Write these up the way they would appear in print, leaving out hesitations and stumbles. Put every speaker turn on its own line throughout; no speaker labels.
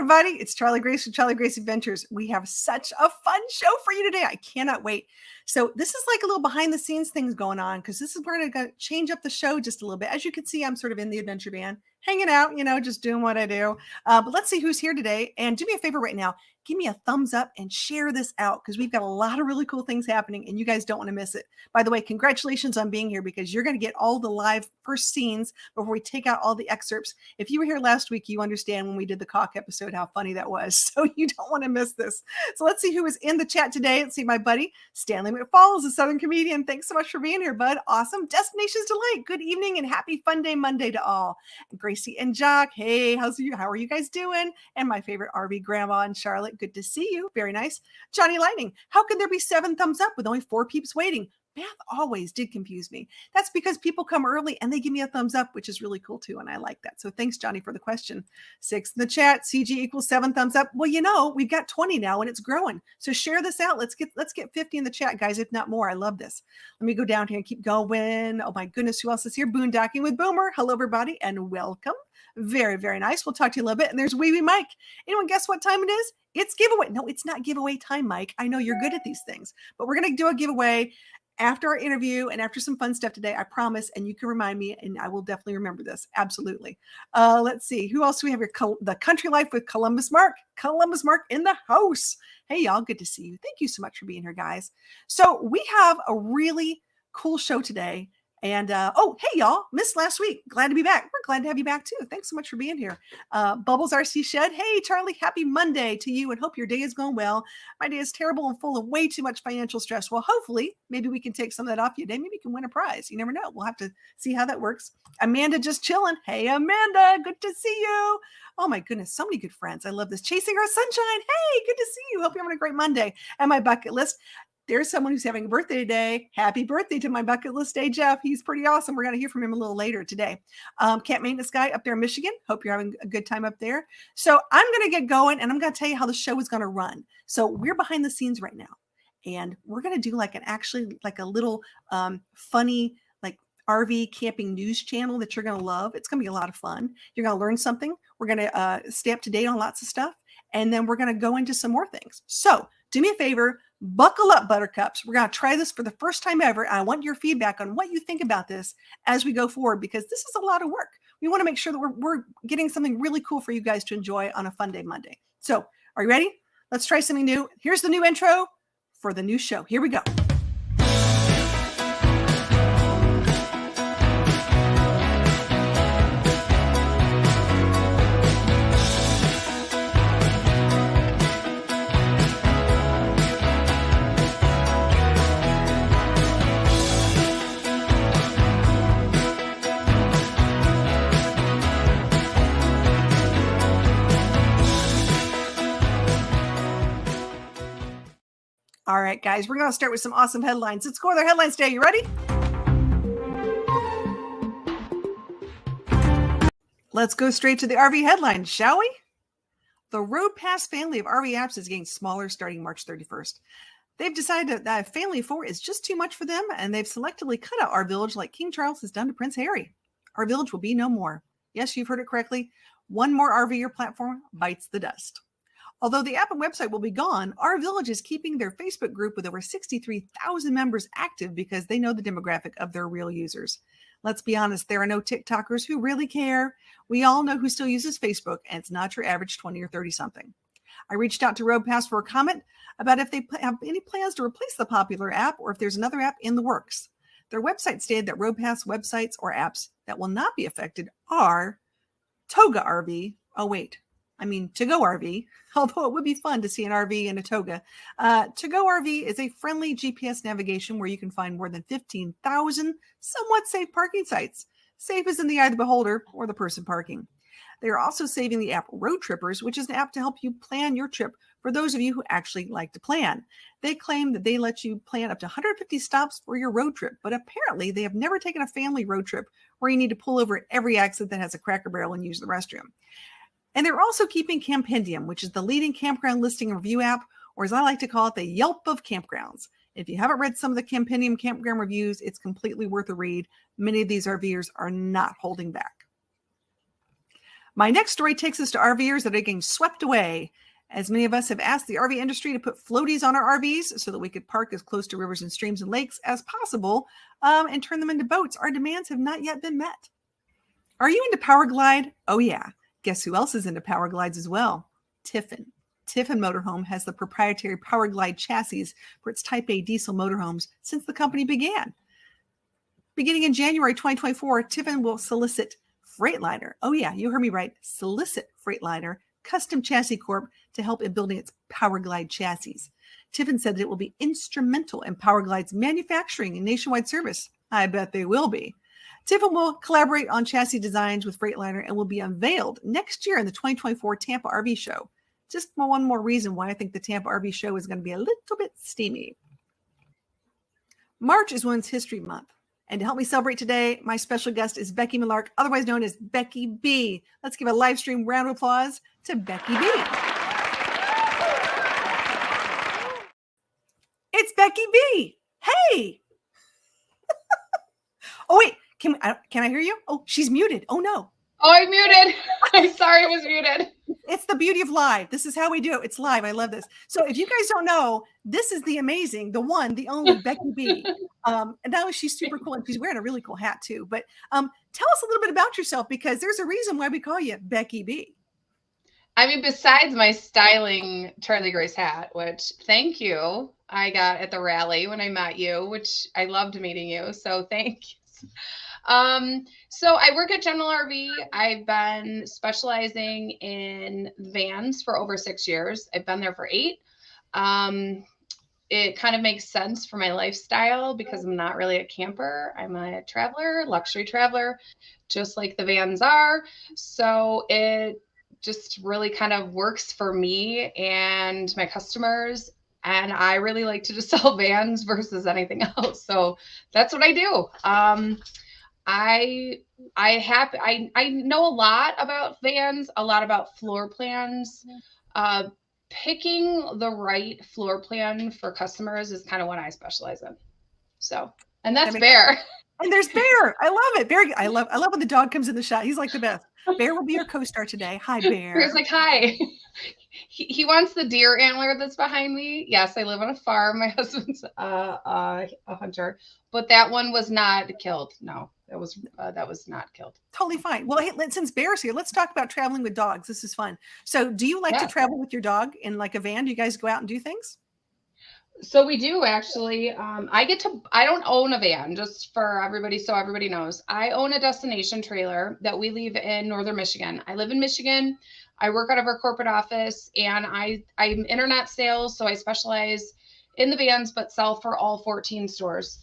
everybody. It's Charlie Grace from Charlie Grace Adventures. We have such a fun show for you today. I cannot wait. So this is like a little behind the scenes things going on because this is we're going to change up the show just a little bit. As you can see, I'm sort of in the adventure van, hanging out, just doing what I do. But let's see who's here today. And do me a favor right now. Give me a thumbs up and share this out because we've got a lot of really cool things happening and you guys don't want to miss it. By the way, congratulations on being here because you're going to get all the live first scenes before we take out all the excerpts. If you were here last week, you understand when we did the cock episode, how funny that was. So you don't want to miss this. So let's see who is in the chat today. Let's see my buddy, Stanley McFalls, a Southern comedian. Thanks so much for being here, bud. Awesome. Destinations Delight. Good evening and happy Fun Day Monday to all. And Gracie and Jock. Hey, how are you guys doing? And my favorite RV grandma in Charlotte. Good to see you. Very nice. Johnny Lightning. How could there be 7 thumbs up with only 4 peeps waiting? Math always did confuse me. That's because people come early and they give me a thumbs up, which is really cool too. And I like that. So thanks, Johnny, for the question. 6 in the chat. CG equals 7 thumbs up. Well, we've got 20 now and it's growing. So share this out. Let's get 50 in the chat, guys, if not more. I love this. Let me go down here and keep going. Oh my goodness. Who else is here? Boondocking with Boomer. Hello, everybody, and welcome. Very, very nice. We'll talk to you a little bit. And there's Wee Wee Mike. Anyone guess what time it is? It's giveaway. No, it's not giveaway time, Mike. I know you're good at these things, but we're going to do a giveaway after our interview and after some fun stuff today, I promise. And you can remind me, and I will definitely remember this. Absolutely. Let's see. Who else do we have here? The Country Life with Columbus Mark. Columbus Mark in the house. Hey, y'all. Good to see you. Thank you so much for being here, guys. So we have a really cool show today. And, hey, y'all, missed last week. Glad to be back. We're glad to have you back, too. Thanks so much for being here. Bubbles RC Shed. Hey, Charlie, happy Monday to you and hope your day is going well. My day is terrible and full of way too much financial stress. Well, hopefully, maybe we can take some of that off you today. Maybe you can win a prize. You never know. We'll have to see how that works. Amanda just chilling. Hey, Amanda, good to see you. Oh, my goodness. So many good friends. I love this. Chasing Our Sunshine. Hey, good to see you. Hope you're having a great Monday. And my bucket list. There's someone who's having a birthday today. Happy birthday to my bucket list day, Jeff. He's pretty awesome. We're going to hear from him a little later today. Camp Maintenance Guy up there in Michigan. Hope you're having a good time up there. So I'm going to get going and I'm going to tell you how the show is going to run. So we're behind the scenes right now. And we're going to do like a little funny like RV camping news channel that you're going to love. It's going to be a lot of fun. You're going to learn something. We're going to stay up to date on lots of stuff. And then we're going to go into some more things. So do me a favor. Buckle up, buttercups. We're going to try this for the first time ever. I want your feedback on what you think about this as we go forward, because this is a lot of work. We want to make sure that we're getting something really cool for you guys to enjoy on a Fun Day Monday. So are you ready? Let's try something new. Here's the new intro for the new show. Here we go. All right, guys, we're going to start with some awesome headlines. Let's go with our headlines today. You ready? Let's go straight to the RV headlines, shall we? The Road Pass family of RV apps is getting smaller starting March 31st. They've decided that family of 4 is just too much for them, and they've selectively cut out Our Village like King Charles has done to Prince Harry. Our Village will be no more. Yes, you've heard it correctly. One more RVer platform bites the dust. Although the app and website will be gone, Our Village is keeping their Facebook group with over 63,000 members active because they know the demographic of their real users. Let's be honest, there are no TikTokers who really care. We all know who still uses Facebook, and it's not your average 20 or 30 something. I reached out to Road Pass for a comment about if they have any plans to replace the popular app or if there's another app in the works. Their website stated that Road Pass websites or apps that will not be affected are Toga RV. Oh, wait. To Go RV, although it would be fun to see an RV in a toga. To Go RV is a friendly GPS navigation where you can find more than 15,000 somewhat safe parking sites. Safe is in the eye of the beholder or the person parking. They are also saving the app Road Trippers, which is an app to help you plan your trip for those of you who actually like to plan. They claim that they let you plan up to 150 stops for your road trip, but apparently they have never taken a family road trip where you need to pull over at every exit that has a Cracker Barrel and use the restroom. And they're also keeping Campendium, which is the leading campground listing and review app, or as I like to call it, the Yelp of campgrounds. If you haven't read some of the Campendium campground reviews, it's completely worth a read. Many of these RVers are not holding back. My next story takes us to RVers that are getting swept away. As many of us have asked the RV industry to put floaties on our RVs so that we could park as close to rivers and streams and lakes as possible and turn them into boats, our demands have not yet been met. Are you into Power Glide? Oh yeah. Guess who else is into Power Glides as well? Tiffin. Tiffin Motorhome has the proprietary Power Glide chassis for its Type A diesel motorhomes since the company began. Beginning in January 2024, Tiffin will solicit Freightliner. Oh yeah, you heard me right. Solicit Freightliner Custom Chassis Corp to help in building its Power Glide chassis. Tiffin said that it will be instrumental in Power Glide's manufacturing and nationwide service. I bet they will be. Tiffin will collaborate on chassis designs with Freightliner and will be unveiled next year in the 2024 Tampa RV Show. Just one more reason why I think the Tampa RV Show is going to be a little bit steamy. March is Women's History Month. And to help me celebrate today, my special guest is Becky Millark, otherwise known as Becky B. Let's give a live stream round of applause to Becky B. It's Becky B. Hey. Oh, wait. Can I hear you? Oh, she's muted. Oh, no.
Oh, I'm muted. I'm sorry I was muted.
It's the beauty of live. This is how we do it. It's live. I love this. So if you guys don't know, this is the amazing, the one, the only Becky B. And now she's super cool, and she's wearing a really cool hat too. But tell us a little bit about yourself, because there's a reason why we call you Becky B.
I mean, besides my styling Charlie Grace hat, which thank you, I got at the rally when I met you, which I loved meeting you. So thank you. So I work at TechnoRV. I've been specializing in vans for over 6 years. I've been there for 8. It kind of makes sense for my lifestyle because I'm not really a camper. I'm a traveler, luxury traveler, just like the vans are. So it just really kind of works for me and my customers. And I really like to just sell vans versus anything else. So that's what I do. I know a lot about vans, a lot about floor plans. Picking the right floor plan for customers is kind of what I specialize in. So, and that's Bear.
And there's Bear. I love it. Bear. I love when the dog comes in the shot. He's like the best. Bear will be your co-star today. Hi, Bear.
Bear's like, hi. He wants the deer antler that's behind me. Yes, I live on a farm. My husband's a hunter, but that one was not killed. No, that was not killed.
Totally fine. Well, hey, since Bear's here, let's talk about traveling with dogs. This is fun. So do you like to travel with your dog in like a van? Do you guys go out and do things?
So we do actually. I don't own a van, just for everybody, so everybody knows. I own a destination trailer that we leave in northern Michigan. I live in Michigan. I work out of our corporate office, and I'm internet sales, so I specialize in the vans, but sell for all 14 stores.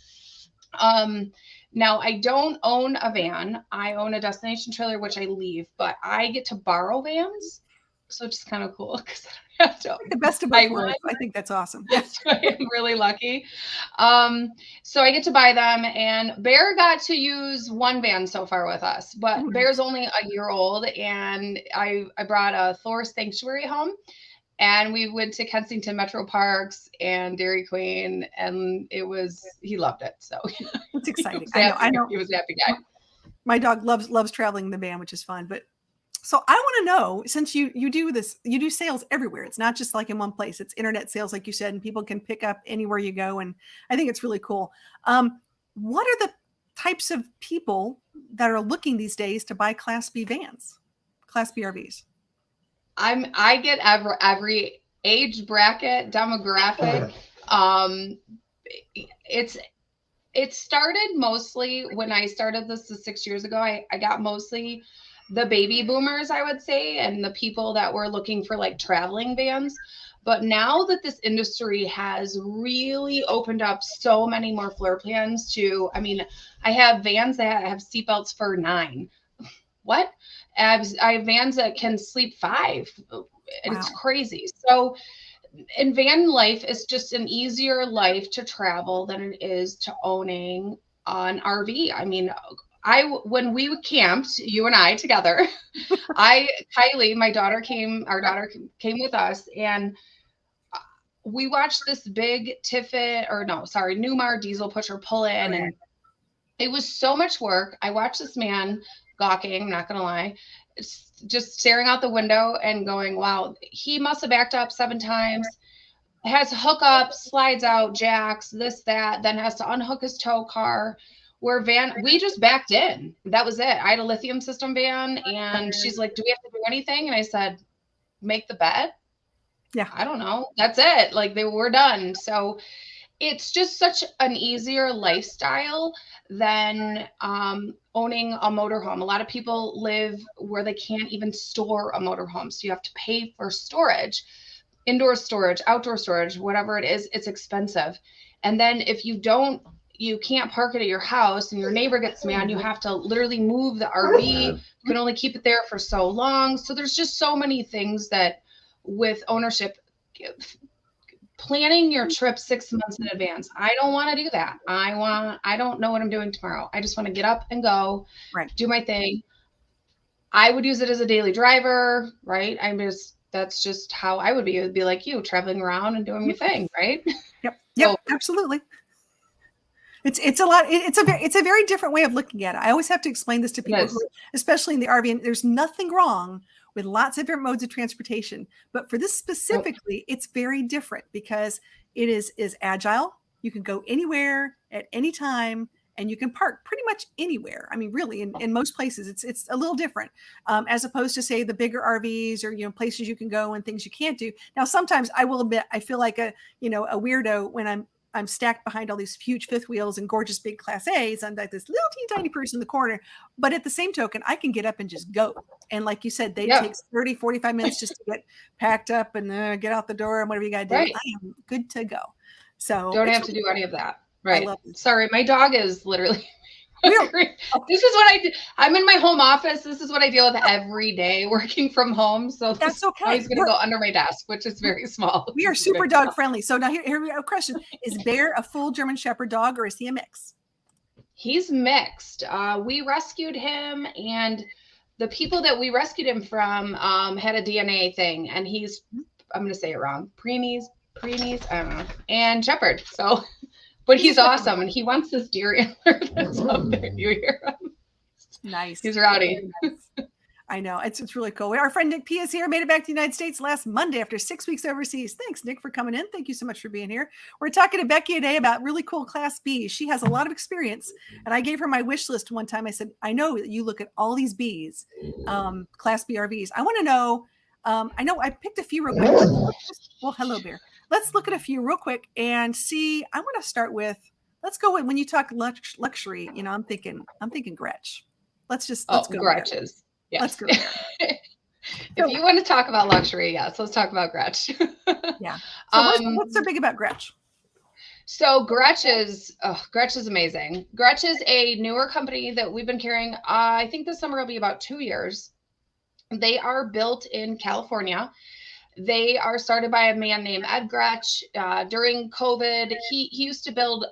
Now I don't own a van. I own a destination trailer, which I leave, but I get to borrow vans. So it's just kind of cool because I don't have to.
The best of both worlds. I think that's awesome.
Yes, I'm really lucky. So I get to buy them, and Bear got to use one van so far with us, but Bear's only a year old, and I brought a Thor Sanctuary home, and we went to Kensington Metro Parks and Dairy Queen, and he loved it. So
it's exciting. I know.
He was a happy guy.
My dog loves traveling in the van, which is fun, but. So I want to know, since you do sales everywhere. It's not just like in one place. It's internet sales, like you said, and people can pick up anywhere you go. And I think it's really cool. What are the types of people that are looking these days to buy Class B vans, Class B RVs?
I get every age bracket, demographic. It started mostly when I started this 6 years ago. I got mostly the baby boomers, I would say, and the people that were looking for like traveling vans. But now that this industry has really opened up so many more floor plans I have vans that have seatbelts for 9. What? I have vans that can sleep 5. And It's crazy. So, and van life is just an easier life to travel than it is to owning an RV. I mean, when we camped, you and I together, Kylie, our daughter came with us, and we watched this big Newmar diesel pusher pull in, and it was so much work. I watched this man gawking, I'm not going to lie. It's just staring out the window and going, wow, he must have backed up 7 times, has hookups, slides out, jacks, this, that, then has to unhook his tow car. We just backed in. That was it. I had a lithium system van, and she's like, do we have to do anything? And I said, make the bed.
Yeah.
I don't know. That's it. Like, they were done. So it's just such an easier lifestyle than owning a motorhome. A lot of people live where they can't even store a motorhome. So you have to pay for storage, indoor storage, outdoor storage, whatever it is, it's expensive. And then if you can't park it at your house and your neighbor gets mad, you have to literally move the RV. You can only keep it there for so long. So there's just so many things that with ownership, planning your trip 6 months in advance. I don't want to do that. I don't know what I'm doing tomorrow. I just want to get up and go, do my thing. I would use it as a daily driver, right? That's just how I would be. It would be like you, traveling around and doing your thing, right?
Yep. Yep. So, absolutely. It's a lot. It's a very different way of looking at it. I always have to explain this to people, especially in the RV. And there's nothing wrong with lots of different modes of transportation, but for this specifically, it's very different because it is agile. You can go anywhere at any time, and you can park pretty much anywhere. I mean, really, in most places, it's a little different as opposed to, say, the bigger RVs or places you can go and things you can't do. Now, sometimes I will admit I feel like a weirdo when I'm stacked behind all these huge fifth wheels and gorgeous big Class A's. I'm like this little tiny person in the corner. But at the same token, I can get up and just go. And like you said, they take 30, 45 minutes just to get packed up and get out the door and whatever you got to do. Right. I am good to go. So
don't have to do any of that. Right. Sorry, my dog is literally. This is what I do. I'm in my home office. This is what I deal with every day working from home. So
that's okay.
I was going to go under my desk, which is very small.
We are super dog friendly. So now here we have a question. Is Bear a full German Shepherd dog or is he a mix?
He's mixed. We rescued him, and the people that we rescued him from had a DNA thing, and he's, I'm going to say it wrong, preemies, I don't know, and Shepherd. So, but he's awesome, and he wants this deer antler that's up there. You hear him?
Nice.
He's rowdy.
Nice. I know. It's really cool. Our friend Nick P is here, made it back to the United States last Monday after 6 weeks overseas. Thanks, Nick, for coming in. Thank you so much for being here. We're talking to Becky today about really cool Class Bs. She has a lot of experience, and I gave her my wish list one time. I said, I know that you look at all these Bs, Class B RVs. I want to know, I know I picked a few real quick. Well, hello, Bear. Let's look at a few real quick and see. I want to start with, let's go with, when you talk luxury, I'm thinking Gretsch. Let's go.
Gretches. Yes.
Let's go there.
If you want to talk about luxury, yes, let's talk about Gretsch.
Yeah. So what's so big about Gretsch?
So Gretsch is amazing. Gretsch is a newer company that we've been carrying. I think this summer will be about 2 years. They are built in California. They are started by a man named Ed Gretsch. During COVID, he used to build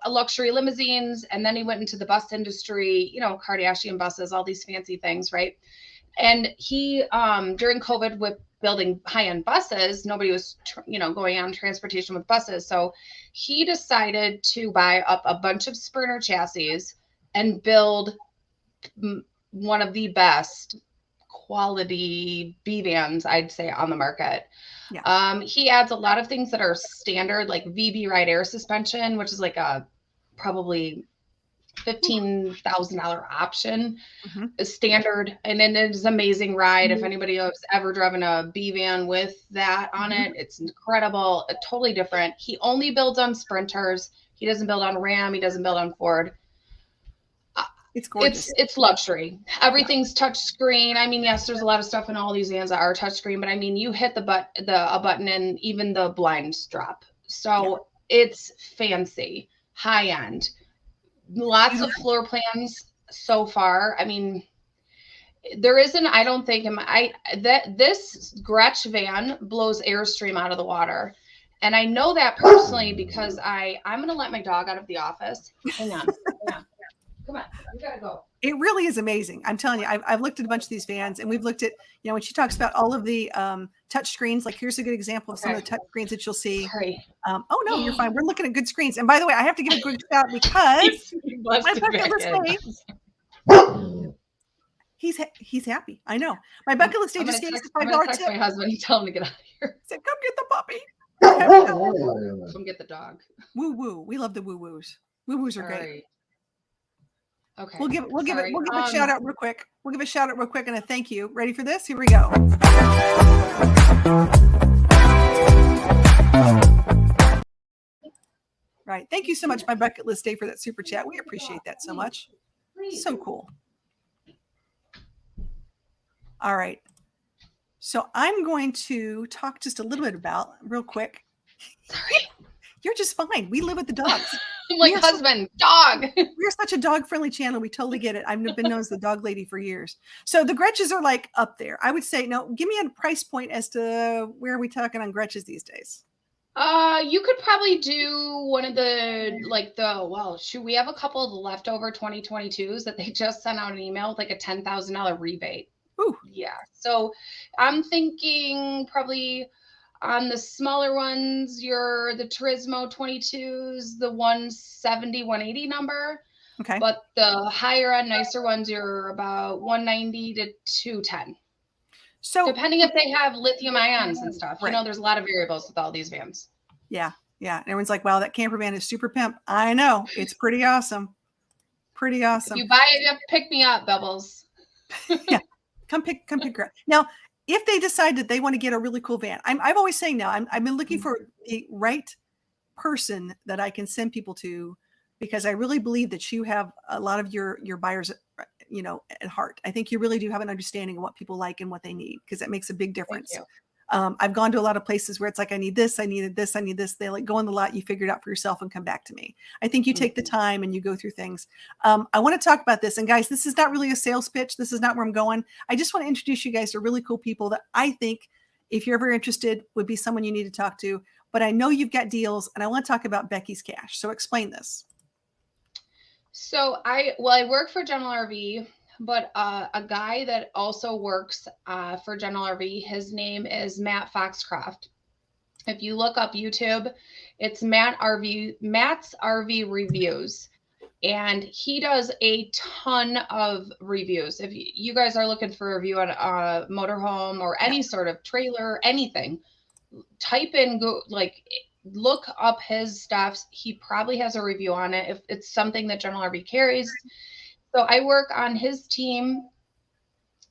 luxury limousines, and then he went into the bus industry, Kardashian buses, all these fancy things, right? And he, during COVID, with building high-end buses, nobody was, going on transportation with buses. So he decided to buy up a bunch of Sprinter chassis and build one of the best quality B vans, I'd say, on the market. Yeah. He adds a lot of things that are standard, like VB Ride air suspension, which is like a probably $15,000 option, standard. And then it's amazing ride. If anybody has ever driven a B van with that on it, it's incredible. Totally different. He only builds on Sprinters. He doesn't build on Ram. He doesn't build on Ford.
It's gorgeous.
It's luxury. Everything's touch screen. I mean, yes, there's a lot of stuff in all these vans that are touch screen, but I mean, you hit a button and even the blinds drop. So it's fancy, high end. Lots of floor plans so far. I mean, there isn't, I don't think, this Gretsch van blows Airstream out of the water. And I know that personally because I'm going to let my dog out of the office. Hang on. Come on, we gotta go.
It really is amazing. I'm telling you, I've looked at a bunch of these vans, and we've looked at, when she talks about all of the touch screens, like here's a good example of some of the touch screens that you'll see.
Sorry.
Oh no, you're fine. We're looking at good screens. And by the way, I have to give a good shout because He's happy. I know. My bucket list day
I'm
just
gonna
gave us
text,
a
I'm
$5
gonna text
tip.
my husband and tell him to get out of here.
Said, come get the puppy.
Come get the dog.
Woo woo. We love the woo woos. Woo woos are
All
great.
right. Okay.
We'll give
Sorry.
a shout out real quick. We'll give a shout out real quick and a thank you. Ready for this? Here we go. Right. Thank you so much, my bucket list day, for that super chat. We appreciate that so much. So cool. All right. So I'm going to talk just a little bit about real quick.
Sorry.
You're just fine. We live with the dogs.
I'm like, husband, dog.
We're such a dog-friendly channel. We totally get it. I've been known as the dog lady for years. So the Gretches are like up there. I would say, no, give me a price point as to where are we talking on Gretches these days?
You could probably do one of we have a couple of the leftover 2022s that they just sent out an email with like a $10,000 rebate.
Ooh.
Yeah. So I'm thinking probably on the smaller ones, you're the Turismo 22s, the 170, 180 number.
Okay.
But the higher end, nicer ones, you're about 190 to 210. So depending if they have lithium ions and stuff,
right.
There's a lot of variables with all these vans.
Yeah. Yeah. And everyone's like, wow, that camper van is super pimp. I know. It's pretty awesome. Pretty awesome.
If you buy it, you have to pick me up, Bubbles.
Yeah. Come pick her up. Now, if they decide that they want to get a really cool van, I've always saying now, I've been looking for the right person that I can send people to, because I really believe that you have a lot of your buyers, at heart. I think you really do have an understanding of what people like and what they need, because that makes a big difference. I've gone to a lot of places where it's like, I need this, I needed this, I need this. They like go on the lot, you figure it out for yourself and come back to me. I think you take the time and you go through things. I want to talk about this. And guys, this is not really a sales pitch. This is not where I'm going. I just want to introduce you guys to really cool people that I think, if you're ever interested, would be someone you need to talk to. But I know you've got deals, and I want to talk about Becky's Cash. So explain this.
So I work for General RV, but a guy that also works for General RV, his name is Matt Foxcroft. If you look up YouTube, it's Matt's RV Reviews. And he does a ton of reviews. If you guys are looking for a review on a motorhome or any sort of trailer, anything, type in, look up his stuff. He probably has a review on it if it's something that General RV carries. So I work on his team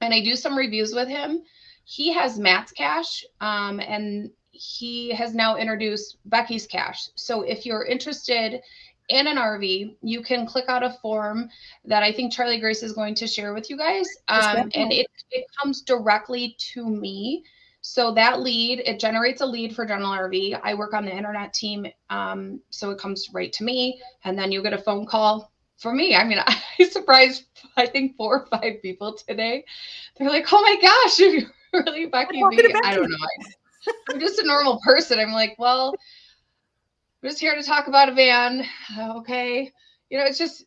and I do some reviews with him. He has Matt's Cash, and he has now introduced Becky's Cash. So if you're interested in an RV, you can click out a form that I think Charlie Grace is going to share with you guys. And it comes directly to me. So that lead, it generates a lead for General RV. I work on the internet team. So it comes right to me, and then you get a phone call for me. I mean, I surprised, I think 4 or 5 people today. They're like, oh my gosh, if you're really Becky B. I don't know. I'm just a normal person. I'm like, well, I'm just here to talk about a van. Okay. It's just,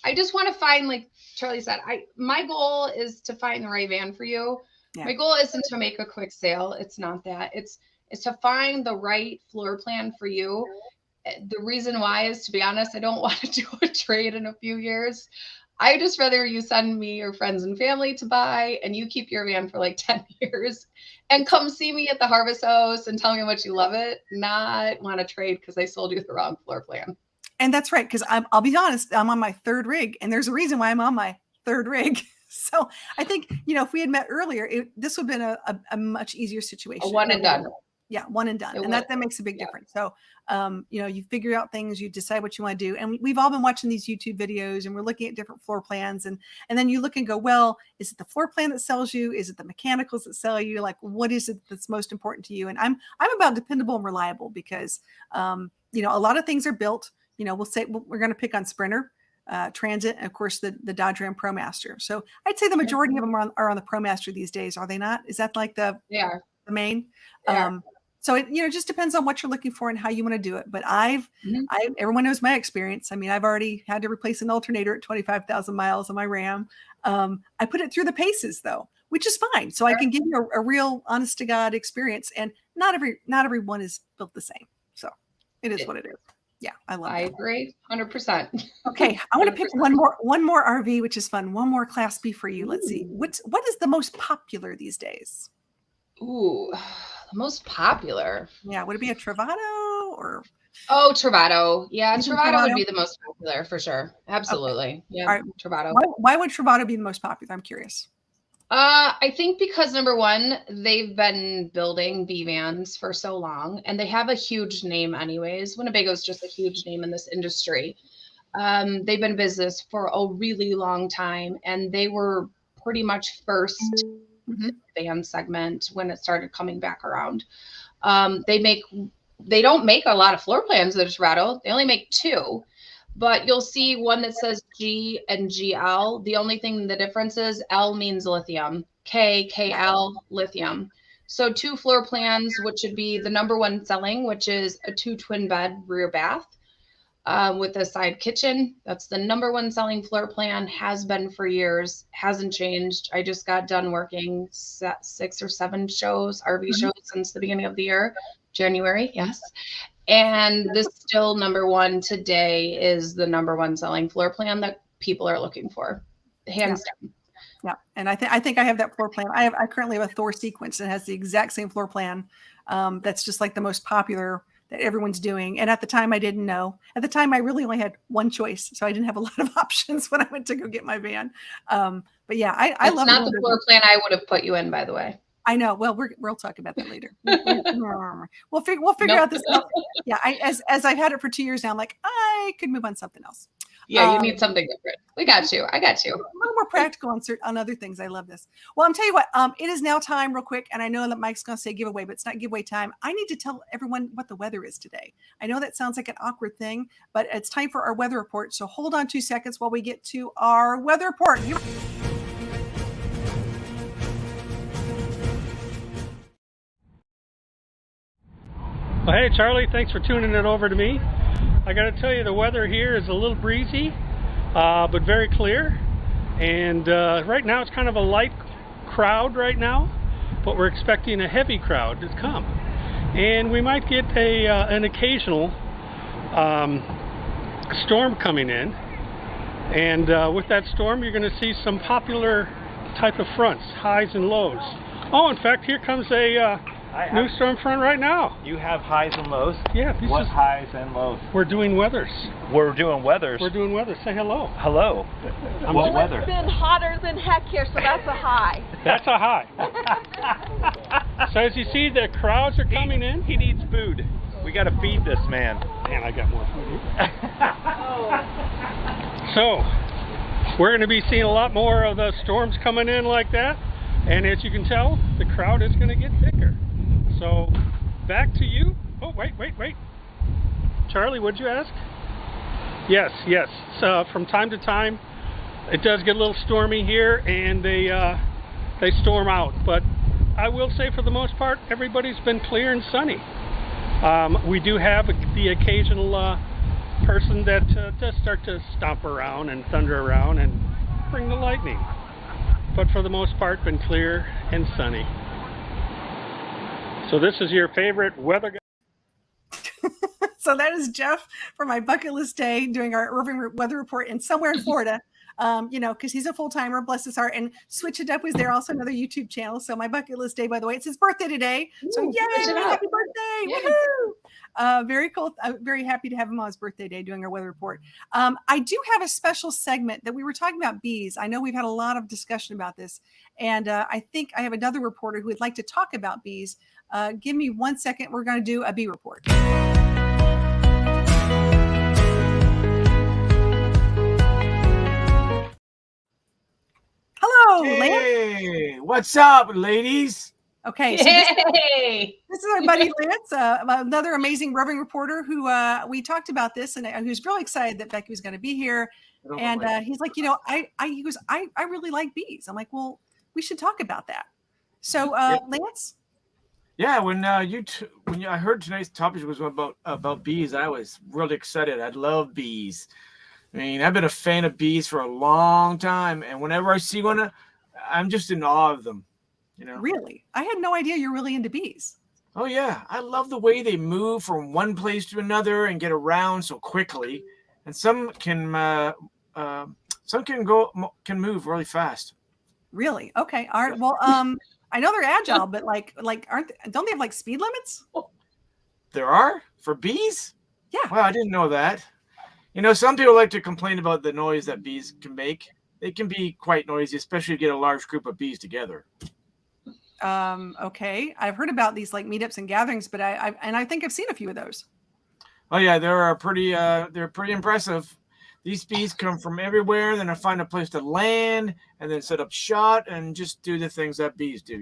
I just want to find, like Charlie said, my goal is to find the right van for you. Yeah. My goal isn't to make a quick sale. It's not that. It's to find the right floor plan for you. The reason why is, to be honest, I don't want to do a trade in a few years. I just rather you send me your friends and family to buy, and you keep your van for like 10 years and come see me at the Harvest House and tell me how much you love it, not want to trade because I sold you the wrong floor plan.
And that's right. Because I'll be honest, I'm on my 3rd rig, and there's a reason why I'm on my 3rd rig. So I think, if we had met earlier, this would have been a much easier situation.
A one and done.
Yeah, one and done. And that makes a big difference. So, you figure out things, you decide what you want to do. And we've all been watching these YouTube videos, and we're looking at different floor plans. And then you look and go, well, is it the floor plan that sells you? Is it the mechanicals that sell you? Like, what is it that's most important to you? And I'm about dependable and reliable because, a lot of things are built, we'll say we're going to pick on Sprinter, Transit, and of course the Dodge Ram ProMaster. So I'd say the majority of them are on the ProMaster these days. Are they not? Is that like the main? So it, just depends on what you're looking for and how you want to do it. But everyone knows my experience. I mean, I've already had to replace an alternator at 25,000 miles on my Ram. I put it through the paces though, which is fine. So I can give you a real honest to God experience. And not everyone is built the same. So it is what it is. Yeah, I love
I
that.
agree 100%.
Okay, I want to pick
100%.
one more RV, which is fun. One more Class B for you. Let's see.
Ooh.
What is the most popular these days?
Ooh, the most popular.
Yeah, would it be a Travato or
Oh, Travato. Yeah,
you think
Travato would
Travato?
be the most popular for sure.
Okay.
Absolutely.
All
Yeah,
right.
Travato.
Why would Travato be the most popular? I'm curious.
I think because number one, they've been building B vans for so long and they have a huge name anyways. Winnebago's just a huge name in this industry. They've been in business for a really long time and they were pretty much first
Mhm.
van segment when it started coming back around. Um, they make they don't make a lot of floor plans at Rattle. They only make two, but you'll see one that says G and GL. The only thing the difference is L means lithium, KL lithium. So two floor plans, which should be the number one selling, which is a 2 twin bed rear bath with a side kitchen. That's the number one selling floor plan, has been for years, hasn't changed. I just got done working 6 or 7 shows, RV
Mhm.
shows since the beginning of the year, January, yes. And this still number one today is the number one selling floor plan that people are looking for,
Yeah.
hands down.
Yeah, and I think I have that floor plan. I currently have a Thor sequence that has the exact same floor plan. That's just like the most popular that everyone's doing. And at the time, I didn't know. At the time, I really only had one choice, so I didn't have a lot of options when I went to go get my van. But yeah, I
It's
love the
not
one
the floor plan I would have put you in, by the way.
I know. Well, we'll talk about that later. We'll figure
Nope.
out this out. Yeah, as I've had it for 2 years now, I'm like, I could move on something else.
Yeah, you need something different. We got you. I got you.
A little more practical on other things. I love this. Well, I'm tell you what, it is now time real quick. And I know that Mike's going to say giveaway, but it's not giveaway time. I need to tell everyone what the weather is today. I know that sounds like an awkward thing, but it's time for our weather report. So hold on 2 seconds while we get to our weather report.
Well, hey, Charlie, thanks for tuning it over to me. I got to tell you, the weather here is a little breezy, but very clear. And right now it's kind of a light crowd right now, but we're expecting a heavy crowd to come. And we might get an occasional storm coming in. And with that storm, you're going to see some popular type of fronts, highs and lows. Oh, in fact, here comes a new storm front right now.
You have highs and lows?
Yeah.
What highs and lows?
We're doing weathers.
We're doing weathers.
We're doing weather. Say hello.
Hello. What weather?
It's been hotter than heck here, so that's a high.
That's a high. So as you see, the crowds are coming in.
He needs food. We got to feed this man.
Man, I got more food here. So we're going to be seeing a lot more of the storms coming in like that. And as you can tell, the crowd is going to get thicker. So back to you. Oh, wait. Charlie, what'd you ask? Yes. So from time to time, it does get a little stormy here, and they storm out. But I will say, for the most part, everybody's been clear and sunny. We do have the occasional person that does start to stomp around and thunder around and bring the lightning. But for the most part, been clear and sunny. So this is your favorite weather guy.
So that is Jeff for my bucket list day doing our Irving weather report in somewhere in Florida. Because he's a full timer, bless his heart. And Switch It Up was there, also another YouTube channel. So my bucket list day, by the way, it's his birthday today. So yay, happy birthday!
Yay.
Woohoo! Very cool. I'm very happy to have him on his birthday day doing our weather report. I do have a special segment that we were talking about bees. I know we've had a lot of discussion about this, and I think I have another reporter who would like to talk about bees. Give me 1 second. We're going to do a bee report. Hello, Lance.
Hey, what's up, ladies?
Okay, so this is our buddy Lance, another amazing roving reporter who we talked about this, and who's really excited that Becky was going to be here. And he's like, I really like bees. I'm like, well, we should talk about that. So, Lance.
Yeah, when I heard tonight's topic was about bees, I was really excited. I love bees. I mean, I've been a fan of bees for a long time, and whenever I see one, I'm just in awe of them.
Really? I had no idea you're really into bees.
Oh yeah, I love the way they move from one place to another and get around so quickly, and uh, some can move really fast.
Really? Okay. All right. Well, I know they're agile, but like don't they have like speed limits?
There are for bees?
Yeah.
Well, I didn't know that. Some people like to complain about the noise that bees can make. They can be quite noisy, especially if you get a large group of bees together.
Okay. I've heard about these like meetups and gatherings, but I think I've seen a few of those.
Oh yeah, they're pretty impressive. These bees come from everywhere. Then they find a place to land and then set up shop and just do the things that bees do.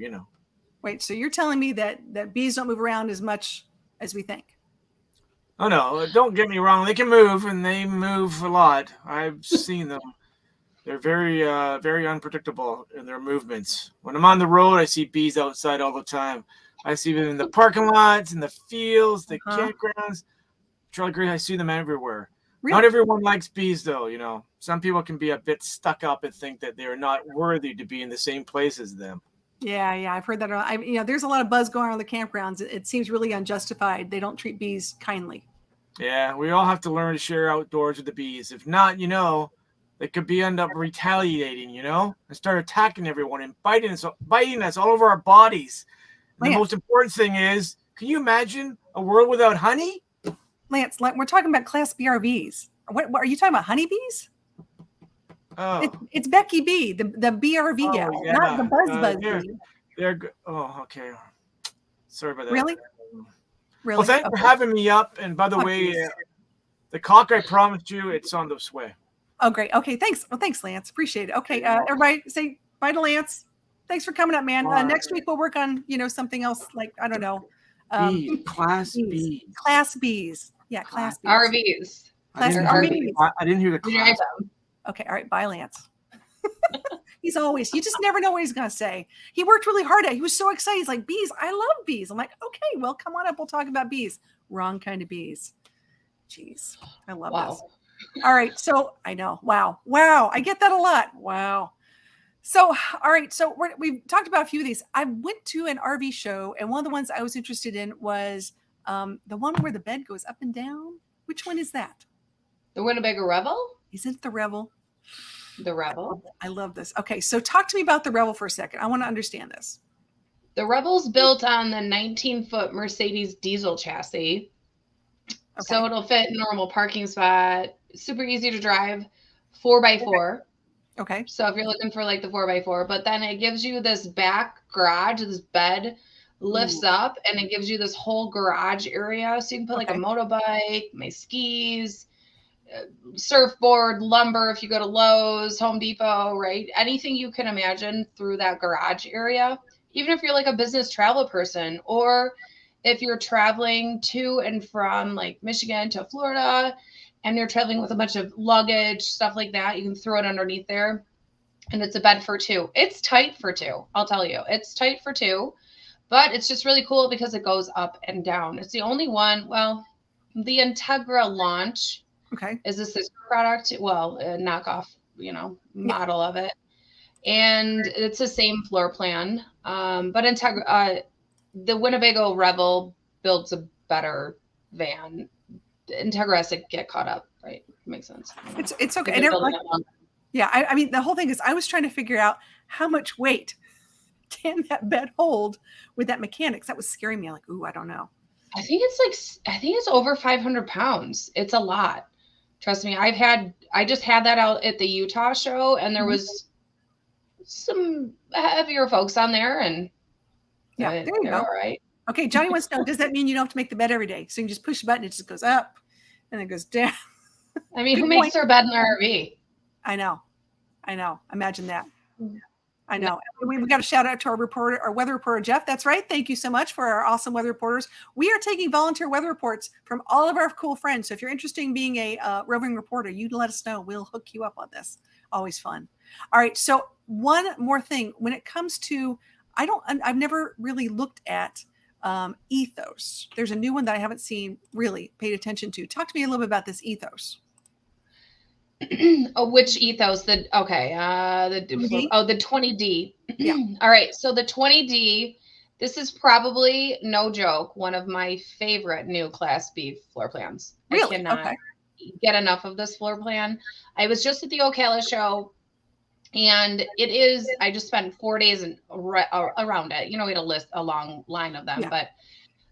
Wait, so you're telling me that bees don't move around as much as we think?
Oh no, don't get me wrong. They can move and they move a lot. I've seen them. They're very unpredictable in their movements. When I'm on the road, I see bees outside all the time. I see them in the parking lots, in the fields, the campgrounds. Charlie Gray, I see them everywhere. Really? Not everyone likes bees, though. Some people can be a bit stuck up and think that they're not worthy to be in the same place as them.
Yeah, I've heard that. There's a lot of buzz going on the campgrounds. It seems really unjustified. They don't treat bees kindly.
Yeah, we all have to learn to share outdoors with the bees. If not, they could end up retaliating, and start attacking everyone and biting us all over our bodies. And the most important thing is, can you imagine a world without honey?
Lance, we're talking about Class B RVs. What are you talking about? Honeybees?
Oh,
it's Becky B, the BRV gal, not the buzz bee.
They're good. Oh, okay. Sorry about that.
Really?
Well, thanks for having me up. And by the way, the cock I promised you, it's on the way.
Oh, great. Okay, thanks. Well, thanks, Lance. Appreciate it. Okay, everybody say bye to Lance. Thanks for coming up, man. Next week we'll work on something else, like I don't know.
Class B.
Class Bs. Yeah, Class Bs.
RVs.
Class RVs.
I didn't hear the class.
Okay, all right. Bye, Lance. You just never know what he's going to say. He worked really hard at it. He was so excited. He's like, bees. I love bees. I'm like, okay, well, come on up. We'll talk about bees. Wrong kind of bees. Jeez. I love this. All right. So I know. Wow. I get that a lot. Wow. So, all right. So we've talked about a few of these. I went to an RV show, and one of the ones I was interested in was the one where the bed goes up and down. Which one is that?
The Winnebago Revel?
Isn't the Revel?
The Revel.
I love this. Okay, so talk to me about the Revel for a second. I want to understand this.
The Revel's built on the 19-foot Mercedes diesel chassis. Okay. So it'll fit in a normal parking spot. Super easy to drive. 4x4.
Okay.
So if you're looking for like the 4x4, but then it gives you this back garage, this bed lifts up and it gives you this whole garage area. So you can put like a motorbike, my skis, surfboard, lumber, if you go to Lowe's, Home Depot, right? Anything you can imagine through that garage area. Even if you're like a business travel person, or if you're traveling to and from like Michigan to Florida and you're traveling with a bunch of luggage, stuff like that, you can throw it underneath there. And it's a bed for two. It's tight for two. I'll tell you, it's tight for two, but it's just really cool because it goes up and down. It's the only one. Well, the Integra Launch is a sister product. Well, a knockoff, model of it. And it's the same floor plan. But Integra, the Winnebago Revel builds a better van. Integra has to get caught up, right? Makes sense.
It's okay. I mean, the whole thing is I was trying to figure out how much weight can that bed hold with that mechanics. That was scaring me. I'm like, ooh, I don't know.
I think it's over 500 pounds. It's a lot. Trust me. I just had that out at the Utah show, and there was some heavier folks on there, and
there you go.
All right.
Okay, Johnny wants to know, does that mean you don't have to make the bed every day? So you can just push a button, it just goes up and it goes down.
I mean, who makes their bed in an RV?
I know. Imagine that. I know. We've got a shout out to our weather reporter, Jeff. That's right. Thank you so much for our awesome weather reporters. We are taking volunteer weather reports from all of our cool friends. So if you're interested in being a roving reporter, you let us know. We'll hook you up on this. Always fun. All right. So one more thing, when it comes to, I've never really looked at ethos. There's a new one that I haven't seen really paid attention to. Talk to me a little bit about this ethos.
Oh, which ethos? The 20D.
Yeah.
All right. So the 20D, This is probably, no joke, one of my favorite new Class B floor plans.
Really?
I cannot
Okay.
get enough of this floor plan. I was just at the Ocala show, and it is, I just spent 4 days around it. You know, we had a long line of them,
Yeah.
but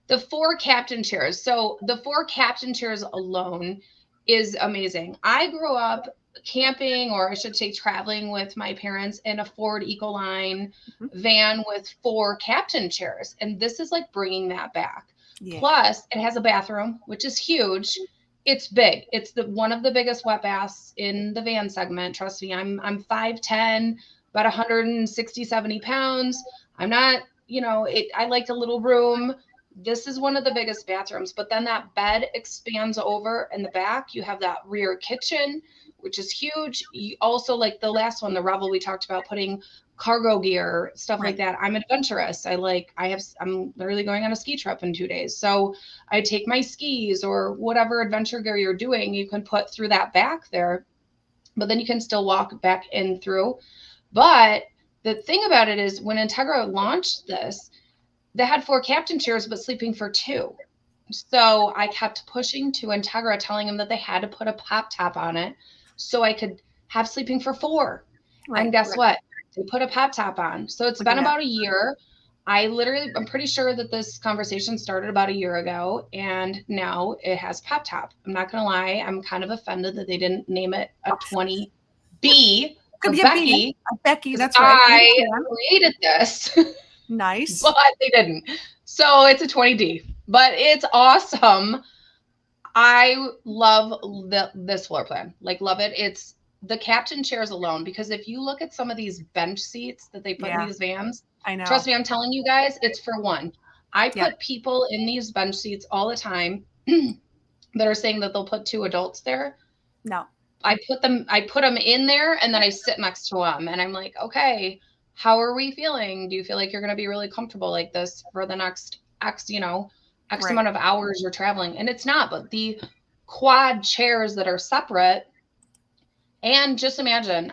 the 4 captain chairs. So the 4 captain chairs alone is amazing. I grew up camping, or I should say traveling with my parents in a Ford Ecoline van with 4 captain chairs. And this is like bringing that back.
Yeah.
Plus it has a bathroom, which is huge. It's big. It's one of the biggest wet baths in the van segment. Trust me, I'm 5'10", about 160, 70 pounds. I'm not, you know, I like a little room. This is one of the biggest bathrooms, but then that bed expands over in the back. You have that rear kitchen, which is huge. You also, like the last one, the Revel, we talked about putting cargo gear, stuff like that. I'm adventurous. I'm literally going on a ski trip in 2 days. So I take my skis or whatever adventure gear you're doing, you can put through that back there, but then you can still walk back in through. But the thing about it is when Integra launched this, they had 4 captain chairs, but sleeping for 2. So I kept pushing to Integra, telling them that they had to put a pop top on it so I could have sleeping for 4.
Right,
and guess what? They put a pop top on. So it's been about a year. I'm pretty sure that this conversation started about a year ago, and now it has pop top. I'm not going to lie. I'm kind of offended that they didn't name it a 20B for Becky.
Becky, that's right.
I created this.
Nice.
But they didn't. So it's a 20D, but it's awesome. I love this floor plan. Like, love it. It's the captain chairs alone, because if you look at some of these bench seats that they put in these vans,
I know.
Trust me, I'm telling you guys, it's for one. I put people in these bench seats all the time that are saying that they'll put 2 adults there.
No.
I put them in there, and then I sit next to them, and I'm like, okay, how are we feeling? Do you feel like you're going to be really comfortable like this for the next X amount of hours you're traveling? And it's not, but the quad chairs that are separate. And just imagine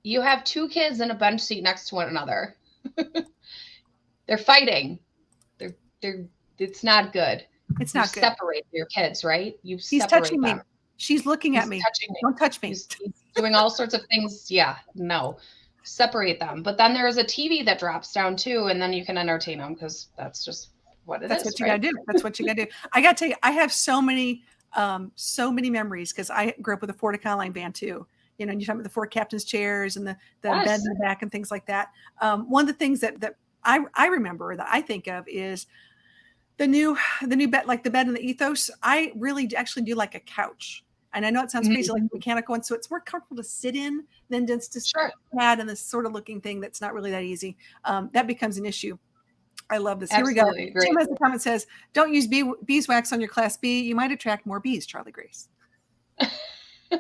you have 2 kids in a bench seat next to one another. They're fighting. It's not good.
It's not good.
Separate your kids, right?
He's touching me. She's looking at me. Don't touch me.
He's doing all sorts of things. Yeah, no. Separate them. But then there is a TV that drops down too, and then you can entertain them, because that's just what it is.
That's what you gotta do. That's what you gotta do. I gotta tell you, I have so many memories, because I grew up with a Ford Econoline van too. You know, and you're talking about the 4 captain's chairs and the bed in the back and things like that. One of the things that I remember, that I think of, is the new bed, like the bed in the Ethos. I really actually do like a couch. And I know it sounds crazy, like the mechanical one. So it's more comfortable to sit in than just to pad and this sort of looking thing that's not really that easy. That becomes an issue. I love this.
Absolutely.
Here we go. Tim has a comment, says, don't use beeswax on your Class B. You might attract more bees, Charlie Grace.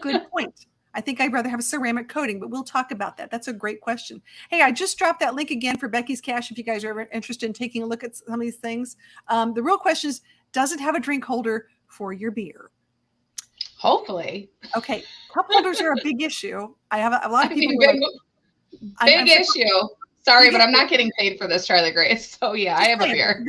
Good point. I think I'd rather have a ceramic coating, but we'll talk about that. That's a great question. Hey, I just dropped that link again for Becky's Cash if you guys are ever interested in taking a look at some of these things. The real question is, does it have a drink holder for your beer?
Hopefully.
Okay. Cup holders are a big issue. I have a lot of people.
Big issue. Sorry, but I'm not getting paid for this, Charlie Grace. So yeah, I have a beer.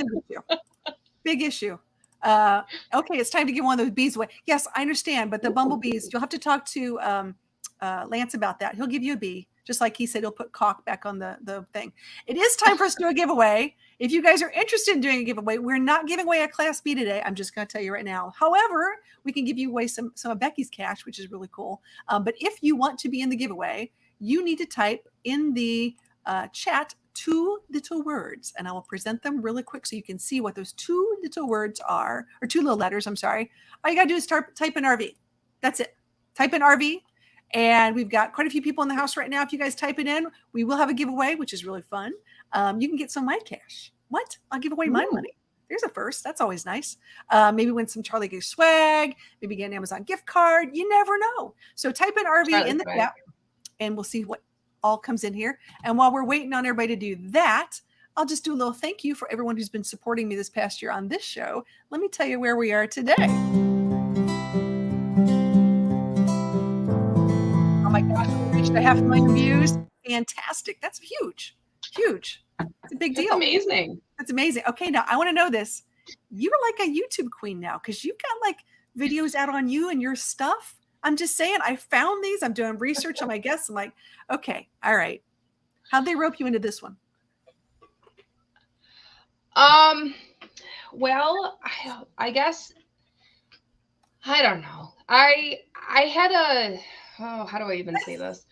Big issue. Okay, it's time to give one of those bees away. Yes, I understand, but the bumblebees, you'll have to talk to Lance about that. He'll give you a bee, just like he said he'll put caulk back on the thing. It is time for us to do a giveaway. If you guys are interested in doing a giveaway, we're not giving away a Class B today. I'm just going to tell you right now. However, we can give you away some of Becky's cash, which is really cool. But if you want to be in the giveaway, you need to type in the chat 2 little words, and I will present them really quick so you can see what those 2 little words are, or 2 little letters. I'm sorry. All you got to do is type in RV. That's it. Type in RV. And we've got quite a few people in the house right now. If you guys type it in, we will have a giveaway, which is really fun. You can get some of my cash. What? I'll give away my money. There's a first. That's always nice. Maybe win some Charlie Gay swag. Maybe get an Amazon gift card. You never know. So type in RV in the chat, and we'll see what all comes in here. And while we're waiting on everybody to do that, I'll just do a little thank you for everyone who's been supporting me this past year on this show. Let me tell you where we are today. Oh my gosh, we reached 500,000 views. Fantastic. That's huge. Huge. It's a big
That's
deal.
amazing.
That's amazing. Okay, now I want to know this. You're like a YouTube queen now because you've got like videos out on you and your stuff. I'm just saying, I found these. I'm doing research on my guests. I'm like, okay, all right. How'd they rope you into this one?
Well, I guess I don't know. I had a how do I even say this?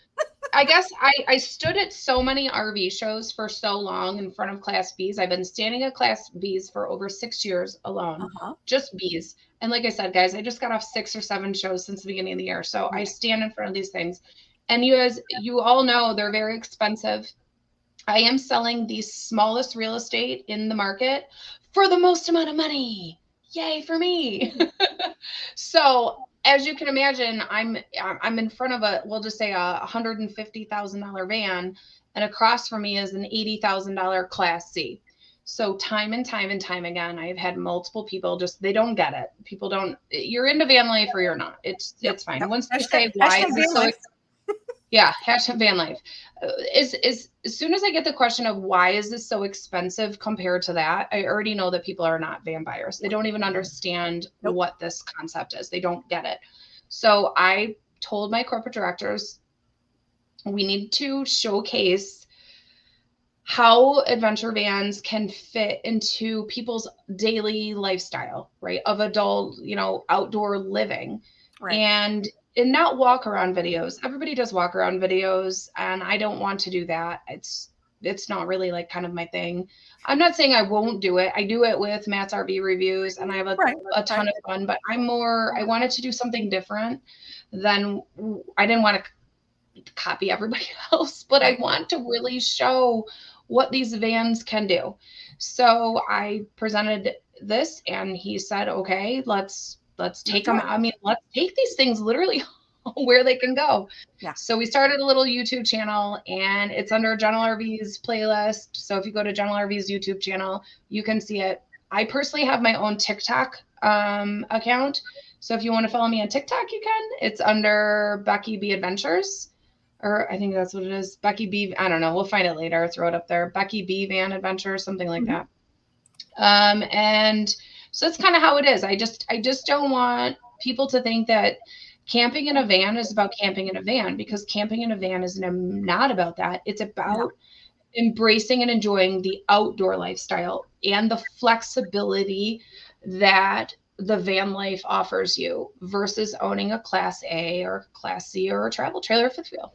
I guess I stood at so many RV shows for so long in front of Class Bs. I've been standing at Class Bs for over 6 years alone, just Bs. And like I said, guys, I just got off 6 or 7 shows since the beginning of the year. So I stand in front of these things. And you all know they're very expensive. I am selling the smallest real estate in the market for the most amount of money. Yay for me. So as you can imagine, I'm in front of we'll just say a $150,000 van, and across from me is an $80,000 Class C. So time and time and time again, I've had multiple people they don't get it. People don't, you're into van life or you're not. It's fine. Once they say why is this so, yeah, hashtag van life. As soon as I get the question of why is this so expensive compared to that, I already know that people are not van buyers. They don't even understand what this concept is. They don't get it. So I told my corporate directors, we need to showcase how adventure vans can fit into people's daily lifestyle, right? Of adult, outdoor living. Right. And not walk around videos. Everybody does walk around videos, and I don't want to do that. It's not really like kind of my thing. I'm not saying I won't do it. I do it with Matt's RV reviews, and I have a ton of fun, but I wanted to do something different than, I didn't want to copy everybody else, but I want to really show what these vans can do. So I presented this, and he said, okay, let's take them. I mean, let's take these things literally where they can go. Yeah. So we started a little YouTube channel, and it's under General RV's playlist. So if you go to General RV's YouTube channel, you can see it. I personally have my own TikTok account. So if you want to follow me on TikTok, you can. It's under Becky B Adventures, or I think that's what it is. Becky B. I don't know. We'll find it later. Throw it up there. Becky B Van Adventures, something like that. And so that's kind of how it is. I just don't want people to think that camping in a van is about camping in a van, because camping in a van is not about that. It's about embracing and enjoying the outdoor lifestyle and the flexibility that the van life offers you versus owning a Class A or Class C or a travel trailer fifth wheel.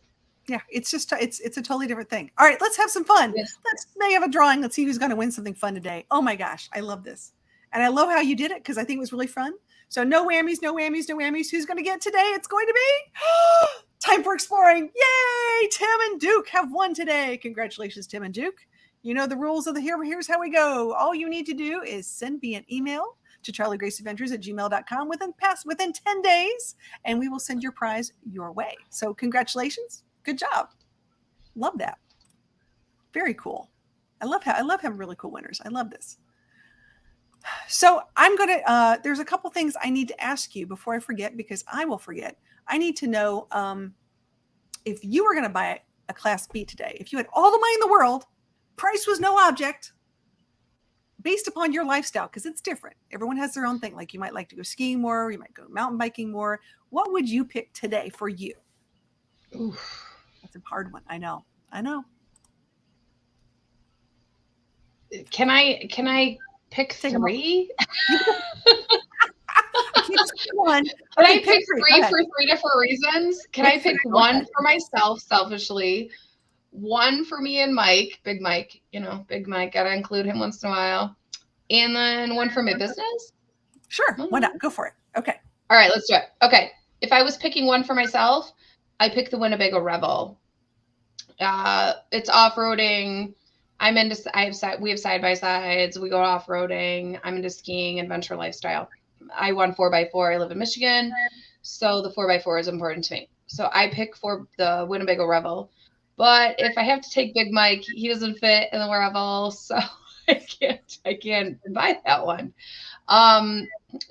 Yeah, it's just it's a totally different thing. All right, let's have some fun. Yes. Let's maybe have a drawing. Let's see who's going to win something fun today. Oh my gosh, I love this. And I love how you did it, because I think it was really fun. So no whammies, no whammies, no whammies. Who's going to get today? It's going to be time for exploring. Yay! Tim and Duke have won today. Congratulations, Tim and Duke. You know the rules of here's how we go. All you need to do is send me an email to charliegracieadventures@gmail.com within 10 days, and we will send your prize your way. So congratulations. Good job. Love that. Very cool. I love having really cool winners. I love this. So I'm going to, there's a couple things I need to ask you before I forget, because I will forget. I need to know if you were going to buy a Class B today, if you had all the money in the world, price was no object, based upon your lifestyle, because it's different. Everyone has their own thing. Like you might like to go skiing more, you might go mountain biking more. What would you pick today for you? Oof, that's a hard one. I know.
Can I pick 3?
One.
Can I pick 3 for 3 different reasons? Can I pick 1 for myself, selfishly, 1 for me and Mike, Big Mike, Big Mike, gotta include him once in a while, and then 1 for my business?
Sure. Why not? Go for it. Okay.
All right, let's do it. Okay. If I was picking 1 for myself, I picked the Winnebago Revel. It's off-roading. We have side-by-sides. We go off-roading. I'm into skiing, adventure lifestyle. I want 4x4. I live in Michigan, so the 4x4 is important to me. So I pick for the Winnebago Revel. But if I have to take Big Mike, he doesn't fit in the Revel, so I can't buy that one.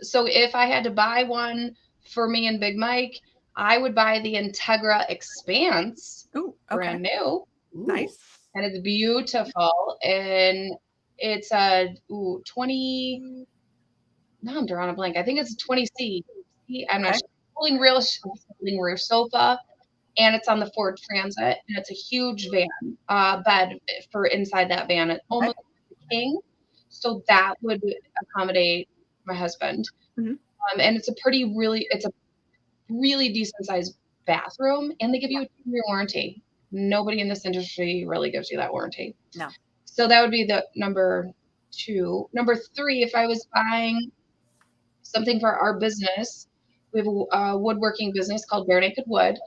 So if I had to buy one for me and Big Mike, I would buy the Integra Expanse.
Ooh, okay.
Brand new.
Nice.
and it's beautiful. And it's a 20. Now I'm drawing a blank. I think it's a 20C. I'm not
Okay.
sure. Folding rear sofa, and it's on the Ford Transit, and it's a huge van bed for inside that van. It's almost like a king, so that would accommodate my husband.
Mhm.
And it's a really decent sized bathroom, and they give you a 2-year warranty. Nobody in this industry really gives you that warranty.
No.
So that would be the number 2. Number 3, if I was buying something for our business, we have a woodworking business called Bare Naked Wood.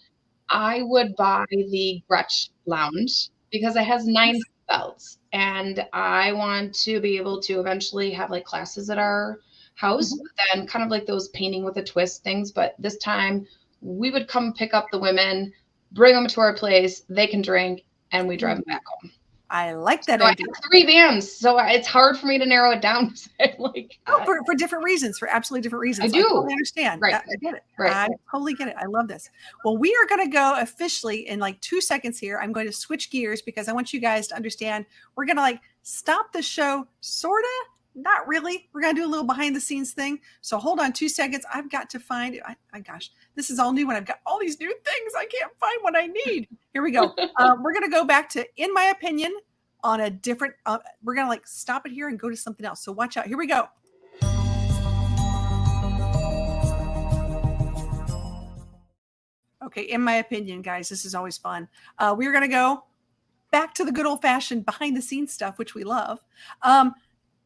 I would buy the Gretsch Lounge because it has 9 belts, and I want to be able to eventually have like classes at our house, but then kind of like those painting with a twist things. But this time we would come pick up the women, bring them to our place, they can drink, and we drive them back home.
I like that
So I
idea.
have 3 vans, so it's hard for me to narrow it down. Like,
For different reasons, for absolutely different reasons.
I do.
totally understand.
Right.
I get it.
Right.
I totally get it. I love this. Well, we are going to go officially in like 2 seconds here. I'm going to switch gears because I want you guys to understand we're going to like stop the show, sort of. Not really. We're going to do a little behind the scenes thing. So hold on 2 seconds. I've got to find it. Gosh, this is all new when I've got all these new things. I can't find what I need. Here we go. We're going to go back to, in my opinion, on a different, we're going to like stop it here and go to something else. So watch out. Here we go. Okay. In my opinion, guys, this is always fun. We're going to go back to the good old fashioned behind the scenes stuff, which we love.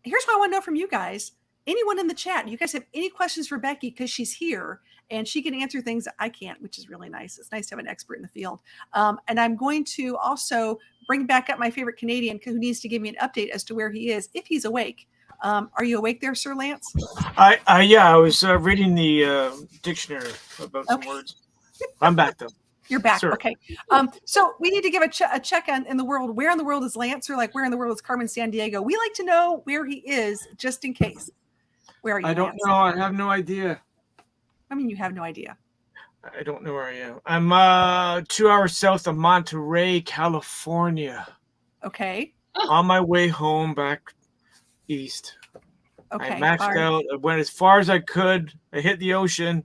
Here's what I want to know from you guys. Anyone in the chat, you guys have any questions for Becky because she's here and she can answer things that I can't, which is really nice. It's nice to have an expert in the field. And I'm going to also bring back up my favorite Canadian who needs to give me an update as to where he is, if he's awake. Are you awake there, Sir Lance?
I was reading the dictionary about some words. I'm back though.
You're back.
Sure.
Okay. So we need to give a check on in the world. Where in the world is Lance, or like where in the world is Carmen Sandiego? We like to know where he is just in case. Where are you?
I don't
Lance?
know. I have no idea.
I mean, you have no idea.
I don't know where I am. I'm 2 hours south of Monterey, California.
Okay.
On my way home back east.
Okay.
I maxed out. I went as far as I could. I hit the ocean,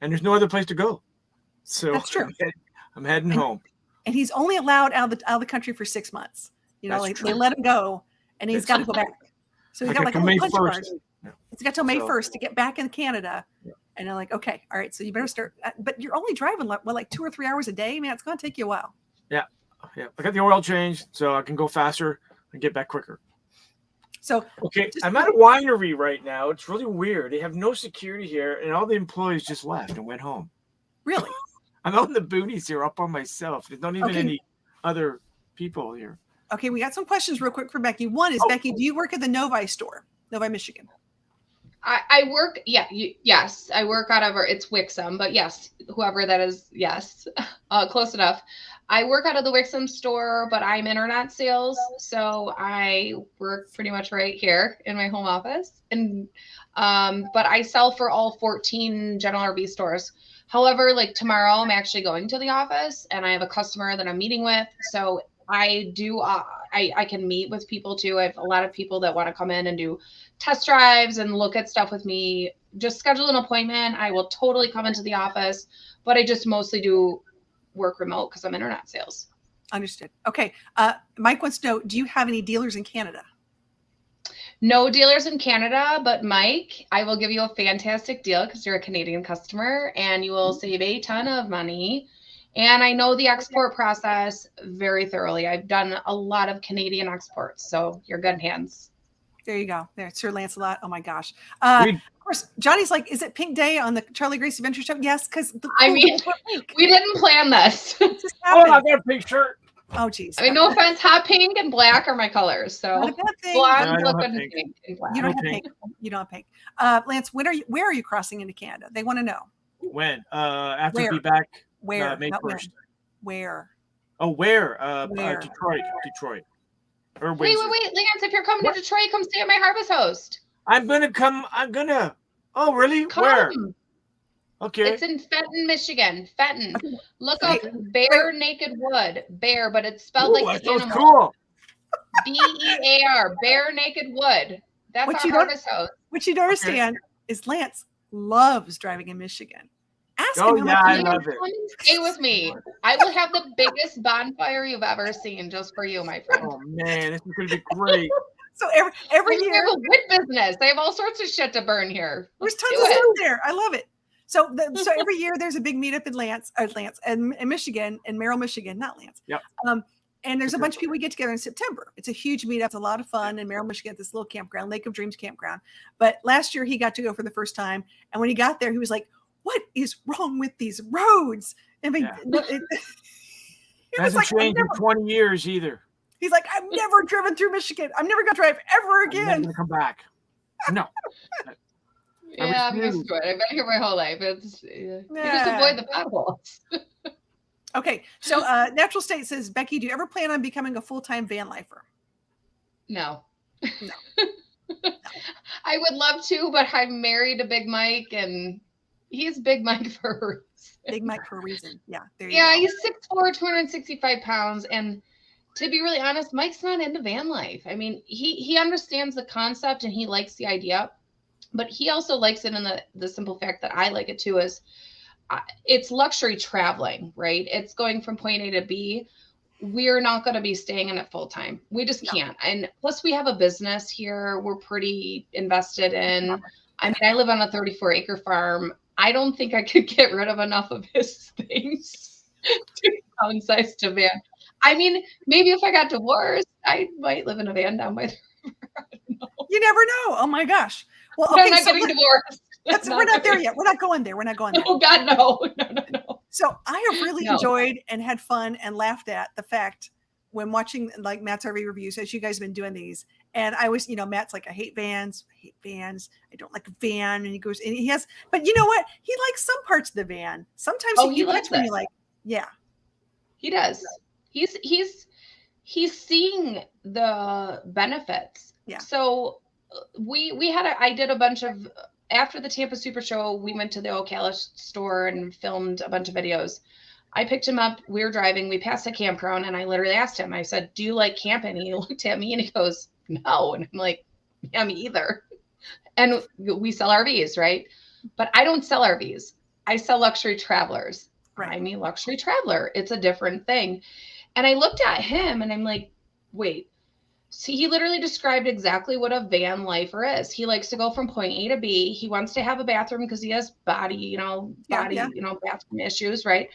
and there's no other place to go. So
that's true.
I'm heading home.
And he's only allowed out of the country for 6 months. You know, like they let him go, and he's got to go back. So he's got like a
May
punch
1st.
card. He's got till May 1st to get back in Canada. Yeah. And they're like, okay, all right, so you better start. But you're only driving like 2 or 3 hours a day. Man, it's going to take you a while.
Yeah. I got the oil changed, so I can go faster and get back quicker.
So
okay, I'm at a winery right now. It's really weird. They have no security here, and all the employees just left and went home.
Really?
I'm out in the boonies here, up on myself. There's not even any other people here.
Okay, we got some questions real quick for Becky. One is, Becky, do you work at the Novi store, Novi, Michigan?
I work, yes. I work out of, it's Wixom, but yes, whoever that is, yes, close enough. I work out of the Wixom store, but I'm internet sales, so I work pretty much right here in my home office. And but I sell for all 14 TechnoRV stores. However, like tomorrow, I'm actually going to the office, and I have a customer that I'm meeting with. So I do, I can meet with people too. I have a lot of people that want to come in and do test drives and look at stuff with me. Just schedule an appointment. I will totally come into the office, but I just mostly do work remote because I'm internet sales.
Understood. Okay. Mike wants to know, do you have any dealers in Canada?
No dealers in Canada, but Mike, I will give you a fantastic deal because you're a Canadian customer and you will save a ton of money. And I know the export process very thoroughly. I've done a lot of Canadian exports, so you're good hands.
There you go. There, Sir Lancelot. Oh my gosh. Of course, Johnny's like, is it Pink Day on the Charlie Gracie Adventure Show? Yes, because
we didn't plan this.
It just
I got a pink shirt.
Oh, geez.
I mean, no offense, hot pink and black are my colors. So blonde, liquid, and pink and black.
You don't have pink. You don't have pink. Lance, where are you crossing into Canada? They want to know.
When? After we be back.
Where?
May 1st.
Where?
Oh, where?
Where?
Detroit. Or
wait, Lance, if you're coming to Detroit, come stay at my Harvest Host.
I'm gonna come. Oh, really?
Come.
Where? Okay.
It's in Fenton, Michigan. Fenton.
Okay.
Look
Okay.
up Bare Naked Wood. Bear, but it's spelled
Ooh,
like
that
the
sounds
animal.
cool.
BEAR. Bare Naked Wood. That's
What
our
you don't-
harvest house.
What you don't understand is Lance loves driving in Michigan. Ask
Oh,
him how
yeah,
much
I
he
Come
love it.
and stay with me. I will have the biggest bonfire you've ever seen just for you, my friend.
Oh man, this is gonna be great.
So every
We
year
have a wood business. They have all sorts of shit to burn here.
there's
Let's
tons
do
of
it.
stuff there. I love it. So every year there's a big meetup in Lance and in Michigan, in Merrill, Michigan, not Lance.
Yep.
And there's a bunch of people we get together in September. It's a huge meetup. It's a lot of fun in Merrill, Michigan, at this little campground, Lake of Dreams campground. But last year he got to go for the first time. And when he got there, he was like, what is wrong with these roads? I mean,
Yeah.
he was
Hasn't
like,
changed in 20 years either.
he's like, I've never driven through Michigan. I'm never going to drive ever
I'm never
again.
gonna come back. No.
Yeah, I'm
refuse.
used to it. I've been here my whole life. It's you just
Yeah.
avoid the potholes.
Okay. So Natural State says, Becky, do you ever plan on becoming a full-time van lifer?
No.
No.
I would love to, but I'm married to Big Mike, and he's Big Mike for a reason.
Big Mike for a reason. Yeah. There you
Yeah,
go.
he's 6'4", 265 pounds, and to be really honest, Mike's not into van life. I mean, he understands the concept and he likes the idea, but he also likes it in the simple fact that I like it too. Is it's luxury traveling, right? It's going from point A to B. We're not going to be staying in it full time. We just can't. And plus, we have a business here. We're pretty invested in. I mean, I live on a 34-acre farm. I don't think I could get rid of enough of his things to downsize to van. I mean, maybe if I got divorced, I might live in a van down by the river. I don't know.
You never know. Oh my gosh. Well,
But
okay,
I'm not
so
getting divorced.
we're not there yet. We're not going there. We're not going there.
Oh God, no. No.
So I have really
No.
enjoyed and had fun and laughed at the fact when watching like Matt's RV reviews, as you guys have been doing these. And I was, Matt's like, I hate vans. I don't like a van. And he goes, and he has, but you know what? He likes some parts of the van. Sometimes
Oh, he
you
loves
catch when
it.
you're like, yeah.
He does. He's seeing the benefits.
Yeah.
So I did a bunch of, after the Tampa Super Show, we went to the Ocala store and filmed a bunch of videos. I picked him up. We were driving. We passed a campground, and I literally asked him. I said, "Do you like camping?" And he looked at me and he goes, "No." And I'm like, "Yeah, me either." And we sell RVs, right? But I don't sell RVs. I sell luxury travelers.
Right.
I'm a luxury traveler. It's a different thing. And I looked at him and I'm like, wait. See, he literally described exactly what a van lifer is. He likes to go from point A to B. He wants to have a bathroom because he has bathroom issues, right?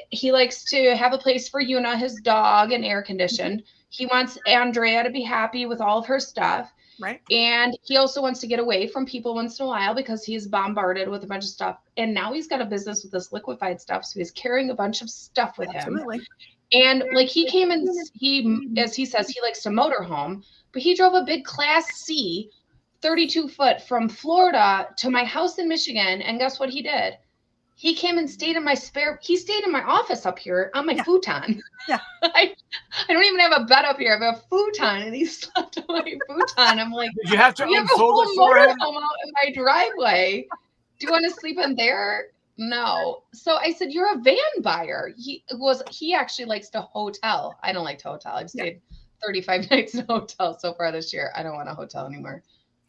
He likes to have a place for Yuna, his dog, and air conditioned. He wants Andrea to be happy with all of her stuff.
Right.
And he also wants to get away from people once in a while because he's bombarded with a bunch of stuff. And now he's got a business with this liquefied stuff. So he's carrying a bunch of stuff with him.
Absolutely.
And like he came and as he says, he likes to motorhome, but he drove a big Class C 32-foot from Florida to my house in Michigan. And guess what he did? He came and stayed in he stayed in my office up here on my futon.
Yeah.
I don't even have a bed up here. I have a futon and he slept on my futon. I'm like,
Did you have to
we have a
unfold
whole
it for him?
motorhome out in my driveway. Do you want to sleep in there? No. So I said, you're a van buyer. He actually likes to hotel. I don't like to hotel. I've stayed 35 nights in a hotel so far this year. I don't want a hotel anymore.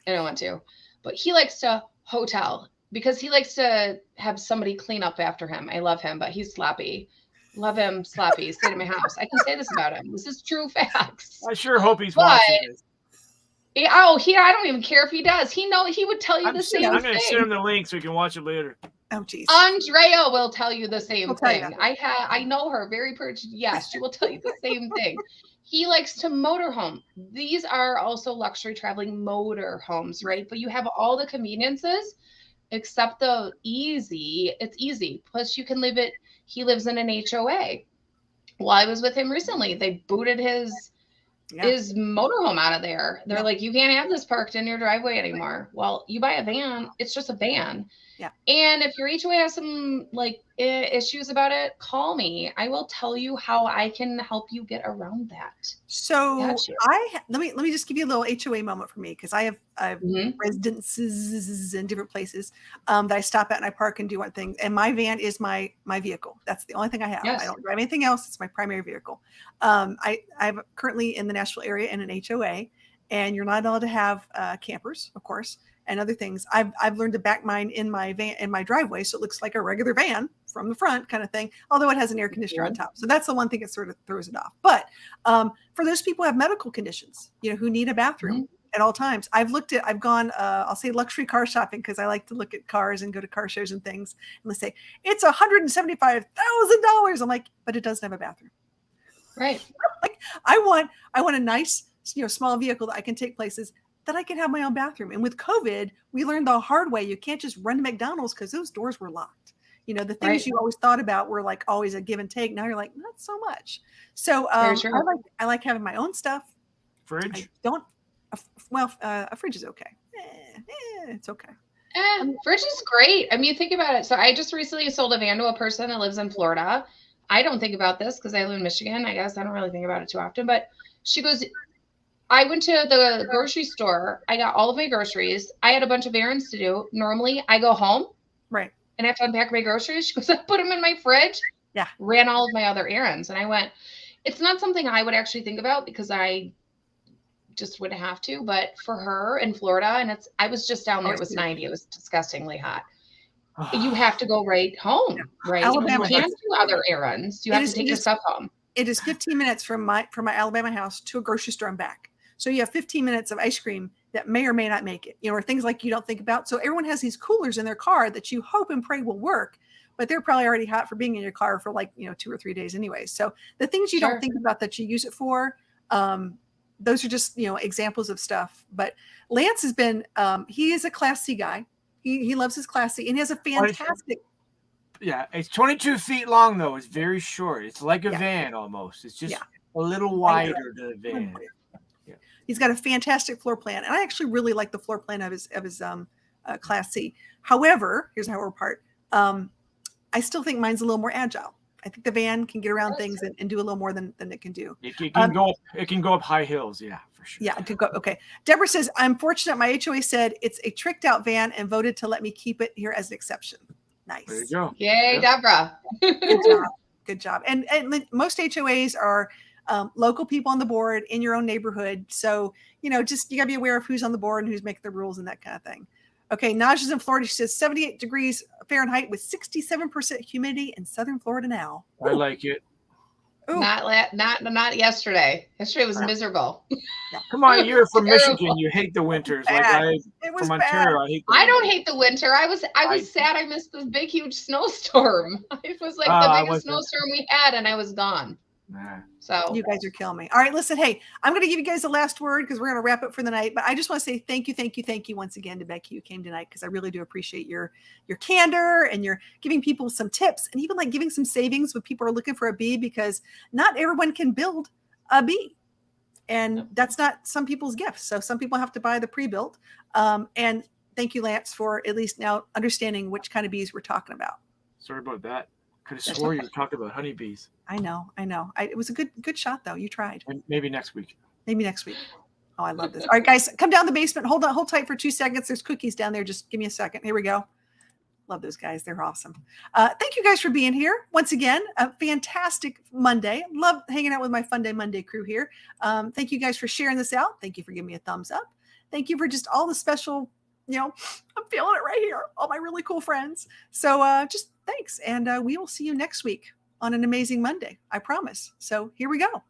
I don't want to. But he likes to hotel because he likes to have somebody clean up after him. I love him, but he's sloppy. Love him sloppy. He stayed at my house. I can say this about him. This is true facts.
I sure hope he's watching this.
I don't even care if he does. He would tell you the same
I'm
thing.
going to send him the link so he can watch it later.
Oh, geez.
Andrea will tell you the same thing.
you.
I know her very yes, she will tell you the same thing. He likes to motorhome. These are also luxury traveling motor homes, right? But you have all the conveniences except it's easy. Plus you can live it. He lives in an HOA. Well, I was with him recently. They booted his motorhome out of there. They're like, you can't have this parked in your driveway anymore. Well, you buy a van, it's just a van.
Yeah.
And if your HOA has some like issues about it, call me. I will tell you how I can help you get around that.
So
Gotcha.
let me just give you a little HOA moment for me, because I have
Mhm.
residences in different places that I stop at and I park and do one thing. And my van is my vehicle. That's the only thing I have.
Yes.
I don't drive anything else. It's my primary vehicle. I'm currently in the Nashville area in an HOA, and you're not allowed to have campers, of course, and other things. I've learned to back mine in my van in my driveway, so it looks like a regular van from the front kind of thing, although it has an air conditioner on top. So that's the one thing that sort of throws it off. But for those people who have medical conditions, who need a bathroom at all times, I've gone, I'll say luxury car shopping, because I like to look at cars and go to car shows and things. And they say, it's $175,000. I'm like, but it doesn't have a bathroom.
Right.
Like, I want a nice, small vehicle that I can take places, that I can have my own bathroom. And with COVID, we learned the hard way. You can't just run to McDonald's because those doors were locked. The things
Right.
you always thought about were like always a give and take. Now you're like, not so much. So I like having my own stuff.
Fridge?
I don't. A fridge is okay. It's okay.
Fridge is great. I mean, think about it. So I just recently sold a van to a person that lives in Florida. I don't think about this because I live in Michigan. I guess I don't really think about it too often. But she goes, I went to the grocery store. I got all of my groceries. I had a bunch of errands to do. Normally, I go home.
Right.
And I have to unpack my groceries. She goes, I put them in my fridge.
Yeah.
Ran all of my other errands. And I went, it's not something I would actually think about because I just wouldn't have to. But for her in Florida, and I was just down there. It was 90. It was disgustingly hot. You have to go right home, right?
Alabama.
You can't do other errands. You have to take your stuff home.
It is 15 minutes from my Alabama house to a grocery store and back. So you have 15 minutes of ice cream that may or may not make it, or things like you don't think about. So everyone has these coolers in their car that you hope and pray will work, but they're probably already hot for being in your car for 2 or 3 days anyway. So the things you don't think about that you use it for, those are just, examples of stuff. But Lance has been, he is a Class C guy. He loves his Class C, and he has a fantastic.
Yeah, it's 22 feet long, though. It's very short. It's like a van almost. It's just a little wider than a van.
He's got a fantastic floor plan, and I actually really like the floor plan of his Class C. However, here's our part. I still think mine's a little more agile. I think the van can get around things and do a little more than it can do.
It can go up high hills, yeah, for sure.
Yeah, it could go. Okay. Deborah says, I'm fortunate my HOA said it's a tricked out van and voted to let me keep it here as an exception. Nice.
There you go.
Yay, Deborah.
Good job. Good job. And most HOAs are local people on the board in your own neighborhood. So, just you gotta be aware of who's on the board and who's making the rules and that kind of thing. Okay. Naja's in Florida. She says 78 degrees Fahrenheit with 67% humidity in Southern Florida now.
I like it.
Ooh.
Not yesterday. Yesterday was miserable.
Come on, you're from Michigan. You hate the winters.
It was
from Ontario. I hate.
I don't hate the winter. I was sad I missed this big huge snowstorm. It was like the biggest snowstorm we had, and I was gone.
Nah.
So
you guys are killing me. All right, listen, hey, I'm going to give you guys the last word because we're going to wrap up for the night. But I just want to say thank you once again to Becky who came tonight, because I really do appreciate your candor and your giving people some tips and even like giving some savings when people are looking for a bee, because not everyone can build a bee. And that's not some people's gifts. So some people have to buy the pre-built. And thank you, Lance, for at least now understanding which kind of bees we're talking about.
Sorry about that. Could have swore you were talking about honeybees.
I know. It was a good shot, though. You tried.
And maybe next week.
Oh, I love this. All right, guys, come down the basement. Hold tight for 2 seconds. There's cookies down there. Just give me a second. Here we go. Love those guys. They're awesome. Thank you guys for being here. Once again, a fantastic Monday. Love hanging out with my Fun Day Monday crew here. Thank you guys for sharing this out. Thank you for giving me a thumbs up. Thank you for just all the special, I'm feeling it right here. All my really cool friends. So just thanks. And we will see you next week on an amazing Monday. I promise. So here we go.